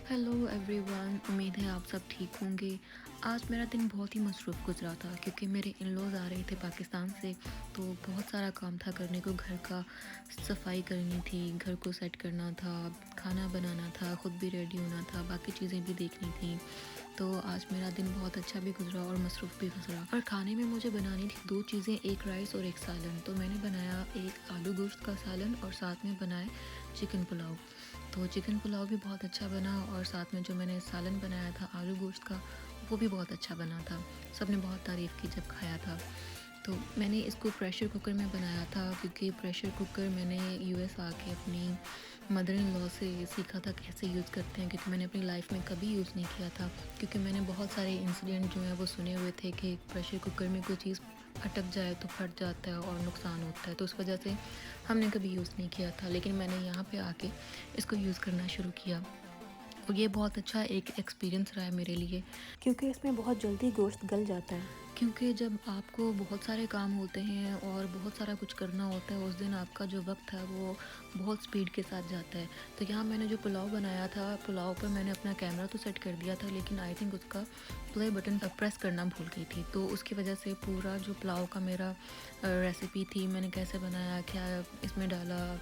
Hello everyone, उम्मीद है आप सब ठीक होंगे। आज मेरा दिन बहुत ही मसरूफ़ गुजरा था क्योंकि मेरे इन-लॉज़ आ रहे थे पाकिस्तान से। तो बहुत सारा काम था करने को, घर का सफाई करनी थी, घर को सेट करना था, खाना बनाना था, ख़ुद भी रेडी होना था, बाकी चीज़ें भी देखनी थी। तो आज मेरा दिन बहुत अच्छा भी गुजरा और मसरूफ़ भी गुजरा। और खाने में मुझे बनानी थी दो चीज़ें, एक राइस और एक सालन। तो मैंने बनाया एक आलू गोश्त का सालन और साथ में बनाए चिकन पुलाव। तो चिकन पुलाव भी बहुत अच्छा बना और साथ में जो मैंने सालन बनाया था आलू गोश्त का, वो भी बहुत अच्छा बना था। सबने बहुत तारीफ़ की जब खाया था। तो मैंने इसको प्रेशर कुकर में बनाया था क्योंकि प्रेशर कुकर मैंने यूएस आके अपनी मदर इन लॉ से सीखा था कैसे यूज़ करते हैं, क्योंकि मैंने अपनी लाइफ में कभी यूज़ नहीं किया था। क्योंकि मैंने बहुत सारे इंसिडेंट जो हैं वो सुने हुए थे कि प्रेशर कुकर में कोई चीज़ अटक जाए तो फट जाता है और नुकसान होता है, तो उस वजह से हमने कभी यूज़ नहीं किया था। लेकिन मैंने यहाँ पे आके इसको यूज़ करना शुरू किया और ये बहुत अच्छा एक एक्सपीरियंस रहा है मेरे लिए, क्योंकि इसमें बहुत जल्दी गोश्त गल जाता है। क्योंकि जब आपको बहुत सारे काम होते हैं और बहुत सारा कुछ करना होता है, उस दिन आपका जो वक्त है वो बहुत स्पीड के साथ जाता है। तो यहाँ मैंने जो पुलाव बनाया था, पुलाव पर मैंने अपना कैमरा तो सेट कर दिया था, लेकिन आई थिंक उसका प्ले बटन प्रेस करना भूल गई थी। तो उसकी वजह से पूरा जो पुलाव का मेरा रेसिपी थी, मैंने कैसे बनाया, क्या इसमें डाला,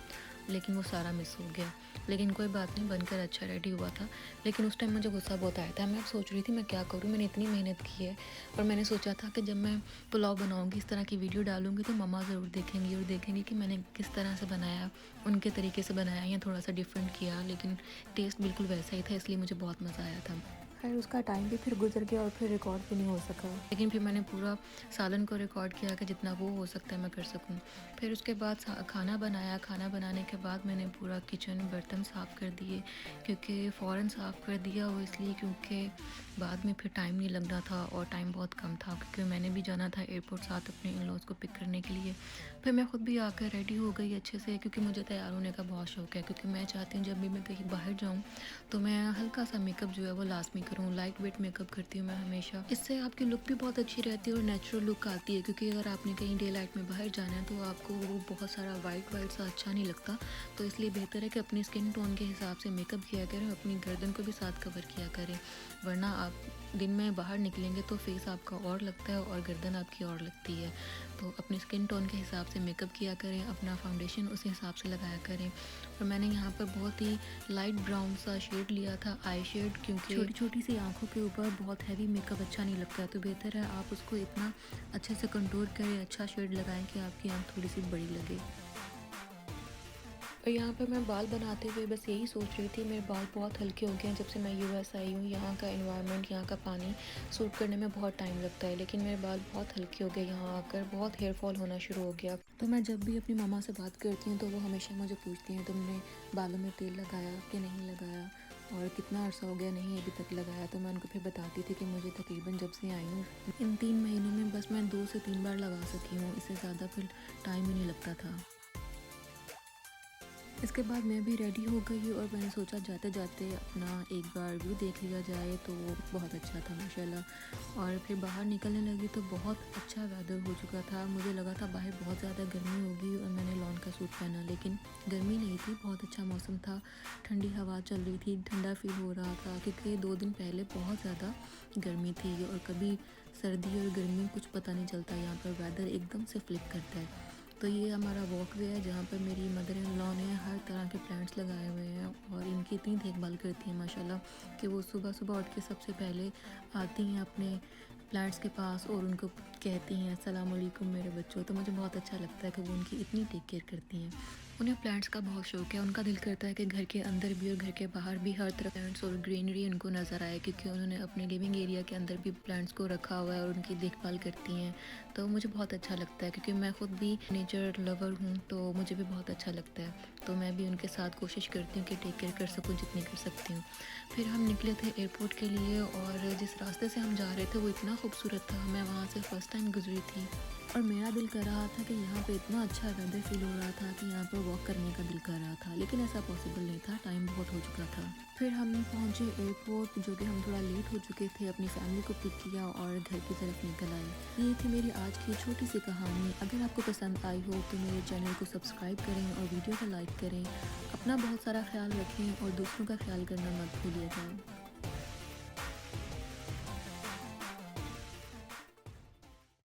लेकिन वो सारा मिस हो गया। लेकिन कोई बात नहीं, बनकर अच्छा रेडी हुआ था। लेकिन उस टाइम मुझे गुस्सा बहुत आया था। मैं अब सोच रही थी मैं क्या करूँ, मैंने इतनी मेहनत की है और मैंने सोचा था कि जब मैं पुलाव बनाऊँगी, इस तरह की वीडियो डालूँगी तो मम्मा ज़रूर देखेंगी और देखेंगी कि मैंने किस तरह से बनाया, उनके तरीके से बनाया या थोड़ा सा डिफरेंट किया, लेकिन टेस्ट बिल्कुल वैसा ही था, इसलिए मुझे बहुत मज़ा आया था। खैर उसका टाइम भी फिर गुजर गया और फिर रिकॉर्ड भी नहीं हो सका, लेकिन फिर मैंने पूरा सालन को रिकॉर्ड किया कि जितना वो हो सकता है मैं कर सकूं। फिर उसके बाद खाना बनाया। खाना बनाने के बाद मैंने पूरा किचन बर्तन साफ़ कर दिए, क्योंकि फ़ौरन साफ़ कर दिया वो इसलिए क्योंकि बाद में फिर टाइम नहीं लगना था और टाइम बहुत कम था, क्योंकि मैंने भी जाना था एयरपोर्ट साथ अपने इन-लॉज़ को पिक करने के लिए। फिर मैं ख़ुद भी आकर रेडी हो गई अच्छे से, क्योंकि मुझे तैयार होने का बहुत शौक़ है, क्योंकि मैं चाहती हूँ जब भी मैं कहीं बाहर जाऊँ तो मैं हल्का सा मेकअप जो है वो लाज़मी करूँ, लाइट वेट मेकअप करती हूँ मैं हमेशा। इससे आपकी लुक भी बहुत अच्छी रहती है और नेचुरल लुक आती है, क्योंकि अगर आपने कहीं डे लाइट में बाहर जाना है तो आपको वो बहुत सारा वाइट वाइट सा अच्छा नहीं लगता। तो इसलिए बेहतर है कि अपनी स्किन टोन के हिसाब से मेकअप किया करें, अपनी गर्दन को भी साथ कवर किया करें, वरना आप दिन में बाहर निकलेंगे तो फेस आपका और लगता है और गर्दन आपकी और लगती है। तो अपनी स्किन टोन के हिसाब से मेकअप किया करें, अपना फाउंडेशन उस हिसाब से लगाया करें। और मैंने यहाँ पर बहुत ही लाइट ब्राउन सा शेड लिया था, आई शेड, क्योंकि छोटी छोटी सी आंखों के ऊपर बहुत हैवी मेकअप अच्छा नहीं लगता है। तो बेहतर है आप उसको इतना अच्छे से कंटूर करें, अच्छा शेड लगाएं कि आपकी आंख थोड़ी सी बड़ी लगे। और यहाँ पर मैं बाल बनाते हुए बस यही सोच रही थी, मेरे बाल बहुत हल्के हो गए हैं जब से मैं यूएस आई हूँ। यहाँ का एनवायरनमेंट, यहाँ का पानी सूट करने में बहुत टाइम लगता है, लेकिन मेरे बाल बहुत हल्के हो गए। यहाँ आकर बहुत हेयर फॉल होना शुरू हो गया। तो मैं जब भी अपनी मामा से बात करती हूँ तो वो हमेशा मुझे पूछती हैं तुमने बालों में तेल लगाया कि नहीं लगाया, और कितना अर्सा हो गया नहीं अभी तक लगाया। तो मैं उनको फिर बताती थी कि मुझे तकरीबन जब से आई हूँ इन 3 महीनों में बस मैं 2 से 3 बार लगा सकी हूँ, इससे ज़्यादा फिर टाइम ही नहीं लगता था। इसके बाद मैं भी रेडी हो गई और मैंने सोचा जाते जाते अपना एक बार व्यू देख लिया जाए, तो बहुत अच्छा था माशाल्लाह। और फिर बाहर निकलने लगी तो बहुत अच्छा वेदर हो चुका था। मुझे लगा था बाहर बहुत ज़्यादा गर्मी होगी और मैंने लॉन का सूट पहना, लेकिन गर्मी नहीं थी, बहुत अच्छा मौसम था, ठंडी हवा चल रही थी, ठंडा फील हो रहा था, क्योंकि 2 दिन पहले बहुत ज़्यादा गर्मी थी। और कभी सर्दी और गर्मी कुछ पता नहीं चलता, यहाँ पर वेदर एकदम से फ्लिप करता है। तो ये हमारा वॉकवे है जहाँ पर मेरी मदर इन लॉ ने हर तरह के प्लांट्स लगाए हुए हैं और इनकी इतनी देखभाल करती हैं माशाल्लाह, कि वो सुबह सुबह उठ के सबसे पहले आती हैं अपने प्लांट्स के पास और उनको कहती हैं अस्सलाम वालेकुम मेरे बच्चों। तो मुझे बहुत अच्छा लगता है कि वो उनकी इतनी टेक केयर करती हैं। उन्हें प्लांट्स का बहुत शौक है, उनका दिल करता है कि घर के अंदर भी और घर के बाहर भी हर तरफ प्लांट्स और ग्रीनरी उनको नज़र आए, क्योंकि उन्होंने अपने लिविंग एरिया के अंदर भी प्लांट्स को रखा हुआ है और उनकी देखभाल करती हैं। तो मुझे बहुत अच्छा लगता है, क्योंकि मैं ख़ुद भी नेचर लवर हूँ, तो मुझे भी बहुत अच्छा लगता है। तो मैं भी उनके साथ कोशिश करती हूँ कि टेक केयर कर सकूँ जितनी कर सकती हूँ। फिर हम निकले थे एयरपोर्ट के लिए और जिस रास्ते से हम जा रहे थे वो इतना खूबसूरत था, मैं वहाँ से फ़र्स्ट टाइम गुजरी थी और मेरा दिल कर रहा था कि यहाँ पे इतना अच्छा वेदर फील हो रहा था कि यहाँ पर वॉक करने का दिल कर रहा था, लेकिन ऐसा पॉसिबल नहीं था, टाइम बहुत हो चुका था। फिर हम पहुँचे एयरपोर्ट, जो कि हम थोड़ा लेट हो चुके थे, अपनी फैमिली को पिक किया और घर की तरफ निकल आए। ये थी मेरी आज की छोटी सी कहानी। अगर आपको पसंद आई हो तो मेरे चैनल को सब्सक्राइब करें और वीडियो को लाइक करें। अपना बहुत सारा ख्याल रखें और दूसरों का ख्याल करना मत भूलिएगा।